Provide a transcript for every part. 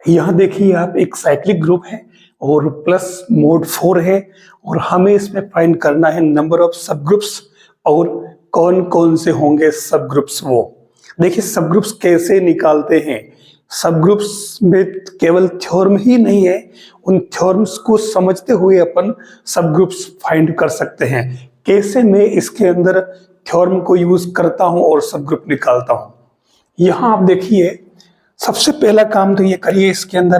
यहाँ देखिए आप एक साइक्लिक ग्रुप है और प्लस मोड 4 है और हमें इसमें फाइंड करना है नंबर ऑफ सब ग्रुप्स और कौन कौन से होंगे सब ग्रुप्स। वो देखिए सब ग्रुप्स कैसे निकालते हैं। सब ग्रुप्स में केवल थ्योरम ही नहीं है, उन थ्योरम्स को समझते हुए अपन सब ग्रुप्स फाइंड कर सकते हैं। कैसे मैं इसके अंदर थ्योरम को यूज करता हूं और सब ग्रुप निकालता हूं। यहाँ आप देखिए सबसे पहला काम तो ये करिए इसके अंदर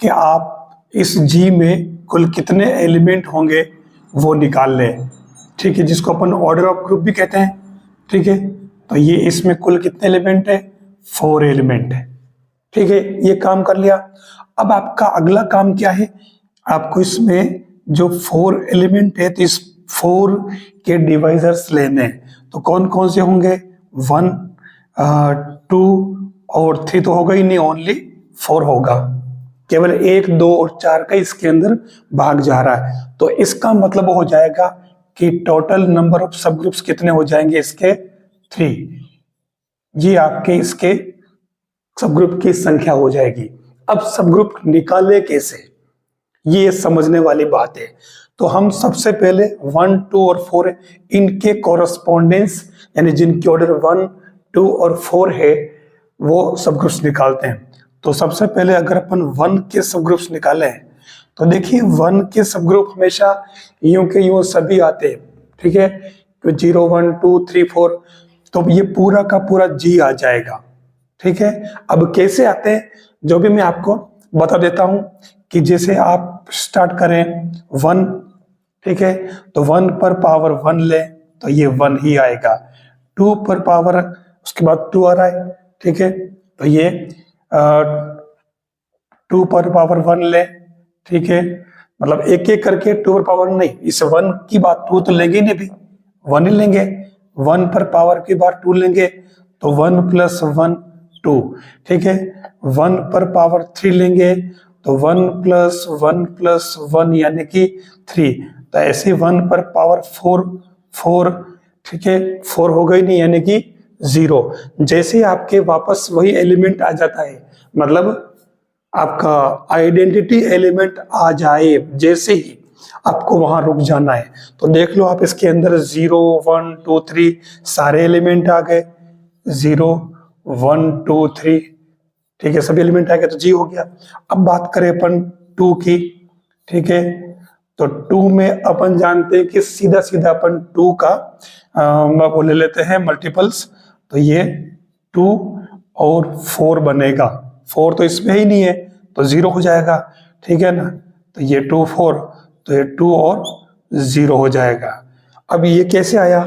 कि आप इस जी में कुल कितने एलिमेंट होंगे वो निकाल लें। ठीक है, जिसको अपन ऑर्डर ऑफ ग्रुप भी कहते हैं। ठीक है, तो ये इसमें कुल कितने एलिमेंट है, 4 एलिमेंट है। ठीक है, ये काम कर लिया। अब आपका अगला काम क्या है, आपको इसमें जो 4 एलिमेंट है तो इस 4 के डिवाइजर्स लेने हैं। तो कौन कौन से होंगे, 1 2 और 3 तो होगा ही नहीं, ओनली 4 होगा। केवल 1 2 और 4 का इसके अंदर भाग जा रहा है। तो इसका मतलब हो जाएगा कि टोटल नंबर ऑफ सब ग्रुप्स कितने हो जाएंगे इसके, 3। ये आपके इसके सब ग्रुप की संख्या हो जाएगी। अब सब ग्रुप निकाले कैसे, ये समझने वाली बात है। तो हम सबसे पहले 1 2 और 4 इनके कोरस्पोंडेंस यानी जिनकी ऑर्डर 1 2 और 4 है वो सब ग्रुप्स निकालते हैं। तो सबसे पहले अगर अपन 1 के सब ग्रुप्स निकालें तो देखिए 1 के सब ग्रुप हमेशा यूं के यूं सभी आते हैं। ठीक है, तो 0 1 2 3 4 तो ये पूरा का पूरा जी आ जाएगा। ठीक है, अब कैसे आते हैं जो भी मैं आपको बता देता हूं कि जैसे आप स्टार्ट करें 1, ठीक है, तो 1 पर पावर 1 ले तो ये 1 ही आएगा। 2 पर पावर उसके बाद 2 आ रहा है। ठीक है, तो ये 2 पर पावर 1 ले। ठीक है, मतलब एक एक करके 2 पर पावर नहीं, इस 1 की बात 2 तो लेंगे नहीं, अभी 1 ही लेंगे। 1 पर पावर की बार 2 लेंगे तो 1 + 1 2। ठीक है, 1 पर पावर 3 लेंगे तो 1 + 1 + 1 यानी कि 3। तो ऐसे 1 पर पावर 4 4। ठीक है, 4 हो गई नहीं यानी कि 0। जैसे आपके वापस वही एलिमेंट आ जाता है, मतलब आपका आइडेंटिटी एलिमेंट आ जाए जैसे ही आपको वहां रुक जाना है। तो देख लो आप इसके अंदर 0 1 2 3 सारे एलिमेंट आ गए, 0 1 2 3। ठीक है, सभी एलिमेंट आ गए तो जी हो गया। अब बात करें अपन 2 की। ठीक है, तो 2 में अपन जानते हैं कि सीधा सीधा अपन 2 का वो ले लेते हैं मल्टीपल्स। तो ये 2 और 4 बनेगा। 4 तो इसमें ही नहीं है तो 0 हो जाएगा। ठीक है ना, तो ये 2 4 तो ये 2 और 0 हो जाएगा। अब ये कैसे आया,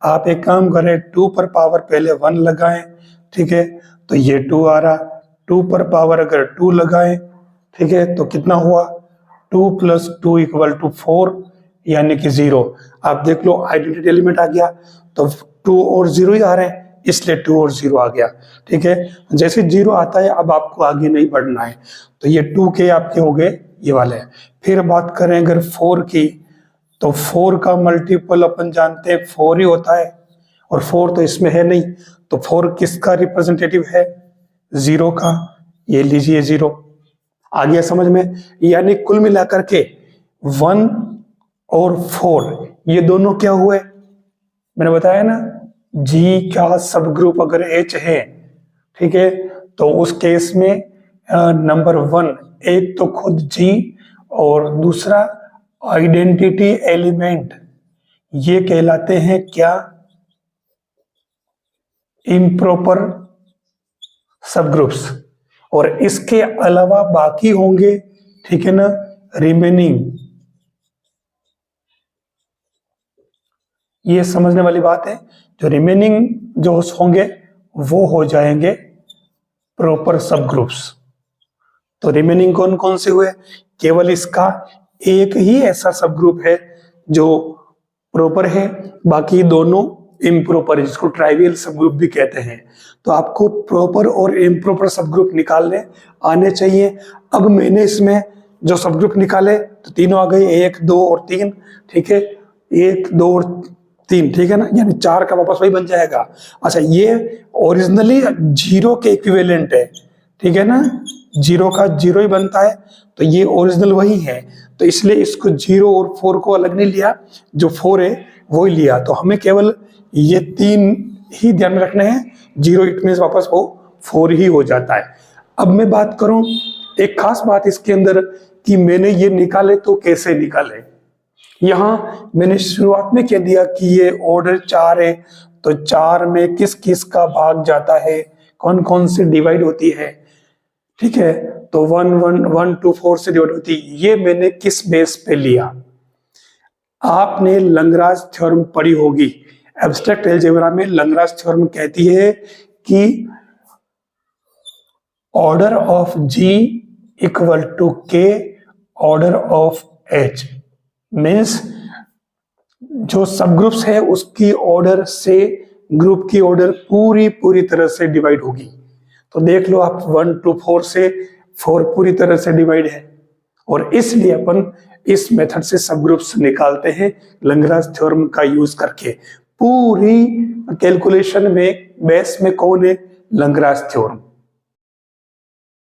आप एक काम करें 2 पर पावर पहले 1 लगाएं। ठीक है, तो ये 2 आ रहा। 2 पर पावर अगर 2 लगाएं, ठीक है, तो कितना हुआ, 2 + 2 = 4 यानी कि 0। आप देख लो आइडेंटिटी एलिमेंट आ गया तो 2 और 0 ही आ रहे हैं, इसलिए 2 और 0 आ गया। ठीक है, जैसे 0 आता है अब आपको आगे नहीं बढ़ना है। तो ये 2 के आपके हो गए ये वाले। फिर बात करें अगर 4 की, तो 4 का मल्टीपल अपन जानते हैं 4 ही होता है और 4 तो इसमें है नहीं। तो 4 किसका रिप्रेजेंटेटिव है, 0 का। ये लीजिए 0 आ गया समझ में। यानी कुल मिलाकर के 1 और 4 ये दोनों क्या हुए, मैंने बताया ना, जी का सब ग्रुप अगर H है, ठीक है, तो उस केस में नंबर 1 एक तो खुद जी और दूसरा आइडेंटिटी एलिमेंट, ये कहलाते हैं क्या, इम्प्रॉपर सब ग्रुप्स। और इसके अलावा बाकी होंगे, ठीक है ना, रिमेनिंग। ये समझने वाली बात है, जो रिमेनिंग जो होंगे वो हो जाएंगे प्रॉपर सब ग्रुप्स। तो रिमेनिंग कौन कौन से हुए, केवल इसका एक ही ऐसा सब ग्रुप है जो प्रॉपर है, बाकी दोनों इम्प्रॉपर है, जिसको ट्राइवियल सब ग्रुप भी कहते हैं। तो आपको प्रॉपर और इम्प्रॉपर सब ग्रुप निकालने आने चाहिए। अब मैंने इसमें जो सब ग्रुप निकाले तो तीनों आ गए, 1 2 और 3। ठीक है, 1 2 और 3, ठीक है ना, यानी 4 का वापस वही बन जाएगा। अच्छा, ये ओरिजिनली 0 के इक्विवेलेंट है। ठीक है ना, 0 का 0 ही बनता है, तो ये ओरिजिनल वही है, तो इसलिए इसको 0 और 4 को अलग नहीं लिया, जो 4 है वो ही लिया। तो हमें केवल ये 3 ही ध्यान में रखने हैं, 0 इट मीन्स वापस वो 4 ही हो जाता है। अब मैं बात करूं एक खास बात इसके अंदर कि मैंने ये निकाले तो कैसे निकाले। यहां मैंने शुरुआत में कह दिया कि ये ऑर्डर 4 है, तो 4 में किस किस का भाग जाता है, कौन कौन से डिवाइड होती है, ठीक है, तो 1 1 1 2 4 से डिवाइड होती है। ये मैंने किस बेस पे लिया, आपने लैग्रांज थ्योरम पढ़ी होगी, एब्स्ट्रैक्ट अलजेब्रा में लैग्रांज थ्योरम कहती है कि order of G equal to के ऑर्डर ऑफ एच, मीन्स जो सब ग्रुप्स है उसकी ऑर्डर से ग्रुप की ऑर्डर पूरी तरह से डिवाइड होगी। तो देख लो आप 1 to 4 से 4 पूरी तरह से डिवाइड है, और इसलिए अपन इस मेथड से सब ग्रुप्स निकालते हैं लैग्रांज थ्योरम का यूज करके। पूरी कैलकुलेशन में बेस में कौन है, लैग्रांज थ्योरम।